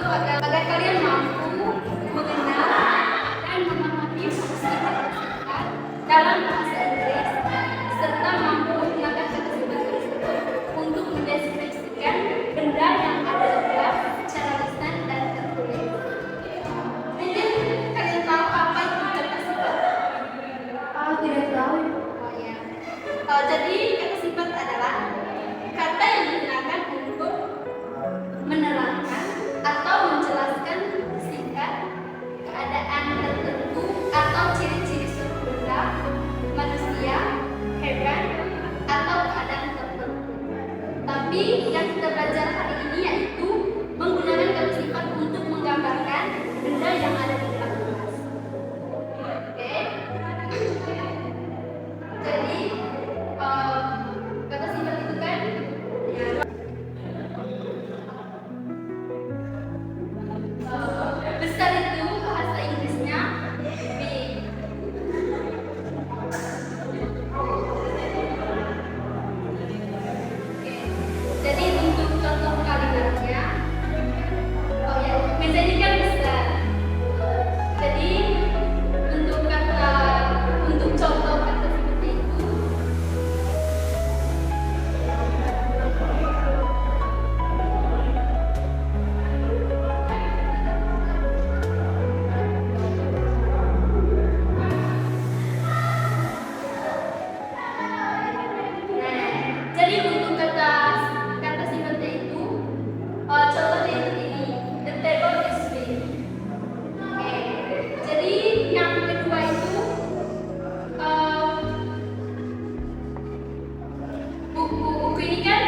agar kalian mampu mengenal dan memahami kata-kata dalam bahasa Inggris serta mampu menggunakan kata-kata tersebut untuk mendeskripsikan benda yang ada di dalam secara lisan dan tertulis. Mungkin kalian tahu apa itu kata sifat? Tidak tahu. Oh ya. Jadi kata sifat adalah kata yang digunakan untuk menerangkan atau menjelaskan singkat keadaan tertentu atau ciri-ciri suatu benda, manusia, hewan, atau keadaan tertentu. Tapi yang kita belajar hari ini yaitu menggunakan kata sifat untuk menggambarkan benda yang ada di dalam kelas. Oke. Jadi kata sifat itu kan ya, besar itu bahasa Inggrisnya big. Oke. Jadi untuk contoh kalimatnya, oh ya, meja ini kan besar. Jadi untuk contoh kata seperti itu, jadi untuk kata sifatnya itu, contohnya itu ini, the table is big. Oke. Jadi yang kedua itu buku ini kan,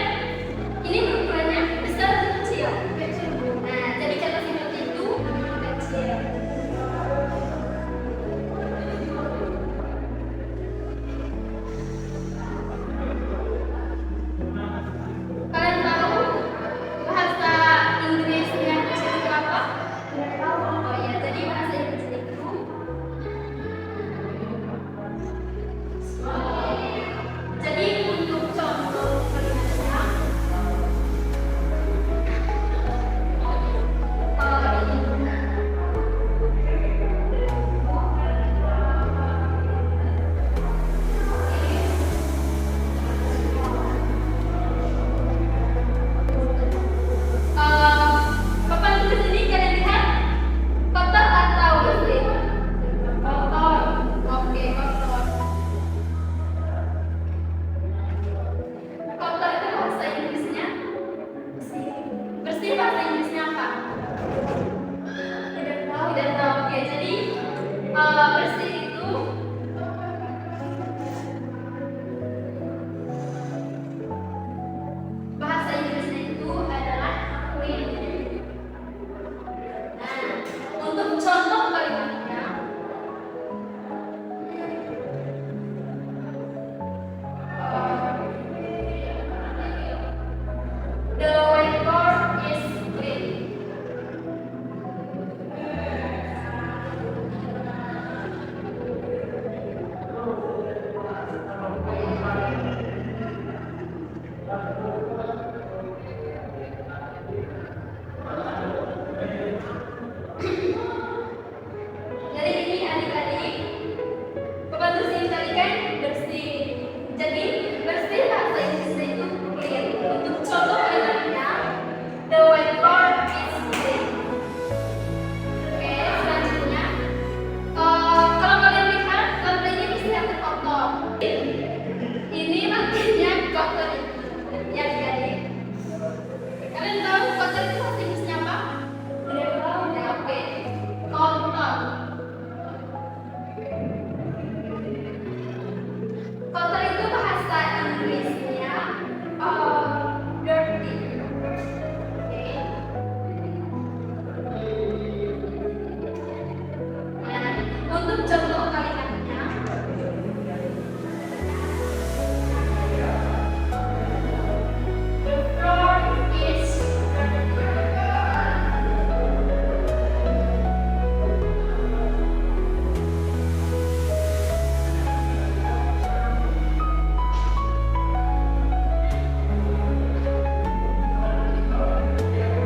ini berukurannya besar atau kecil? Kecil. Nah, jadi kata sifatnya itu kecil. Kalian tahu bahasa Inggris yang kecil itu apa? Oh ya, jadi bahasa Inggris itu jadi untuk contoh kalimatnya papan tulis ini kalian lihat kotor atau bersih? Kotor. Oke, kotor. Kotor itu bahasa Inggrisnya bersih. Bersih bahasa Inggrisnya apa? Tidak tahu. Tidak tahu. Oke, jadi bersih itu bahasa Inggrisnya itu adalah clean. Nah, untuk contoh kalimatnya, the whiteboard is clean. Jadi ini adik-adik, papan tulis ini tadi kan bersih. Jadi bersih bahasa Inggrisnya itu clean. Untuk contoh kalimatnya, the whiteboard is clean. Oke, selanjutnya, kalau kalian lihat lantai ini bersih atau kotor? Ini lantainya kotor itu, ya adik-adik. Kalian tahu kotor itu bahasa Inggrisnya apa? Tidak tahu. Ya, oke, kotor. Kotor itu bahasa Inggrisnya dirty. Oke. Nah, untuk contoh kalimatnya, the floor is dirty.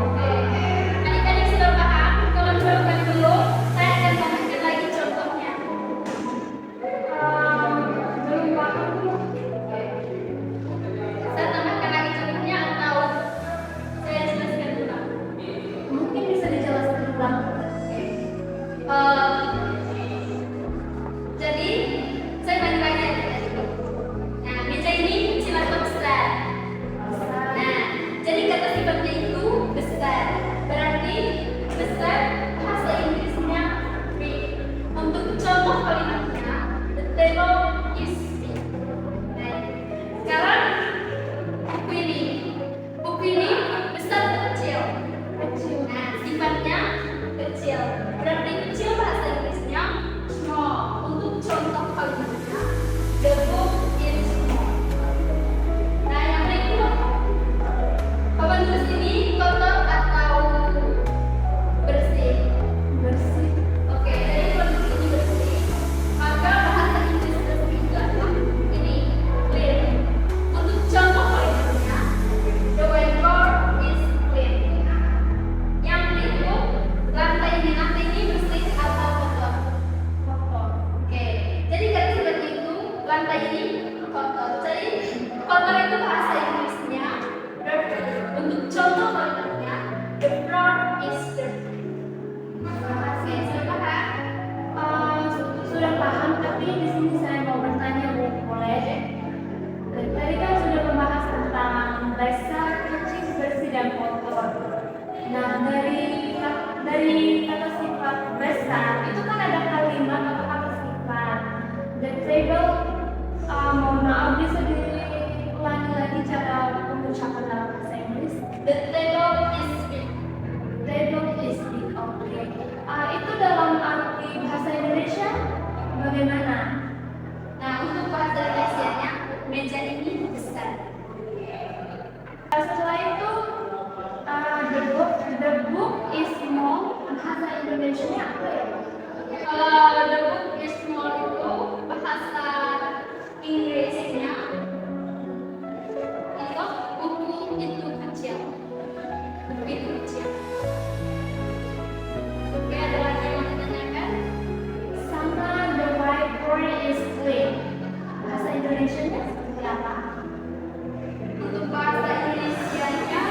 Oke. Adik-adik sudah Nah, dari kata sifat besar itu kan ada kalimat atau kata sifat. The table, mohon maaf bisa diulangi lagi cara pengucapan dalam bahasa Inggris. The table is big. Table is big, oke. Itu dalam arti bahasa Indonesia bagaimana? Nah, untuk bahasa Indonesianya, meja ini besar. Setelah itu, the book is small. Bahasa Indonesia apa ya? The book is small itu bahasa Inggrisnya untuk buku itu kecil. Buku itu kecil. Oke, ada lagi yang mau ditanyakan? Sama the whiteboard is clean. Bahasa Indonesianya seperti apa? Untuk bahasa Indonesianya,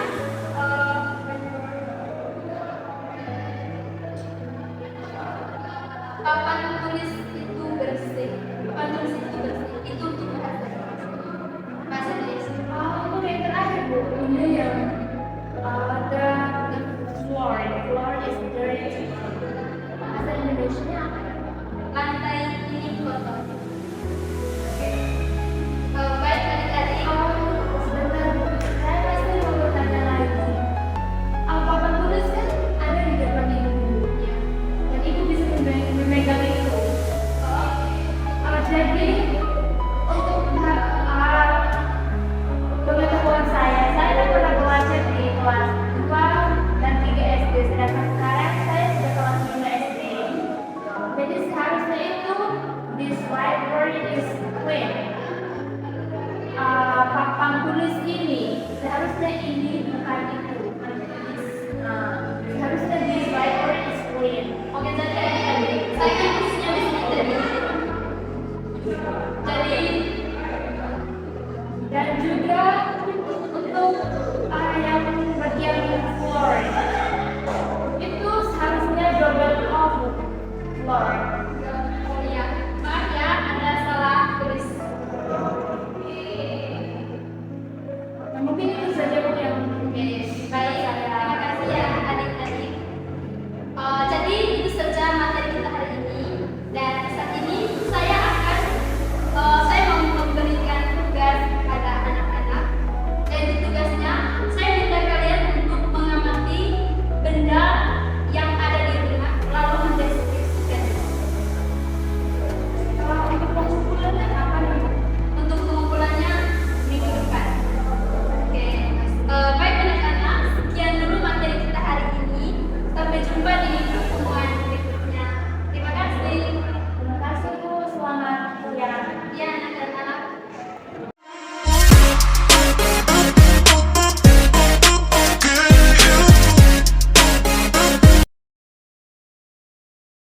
papan tulis itu bersih. Papan tulis itu bersih. Itu untuk bahasa Indonesia. Untuk yang terakhir Bu, ini yang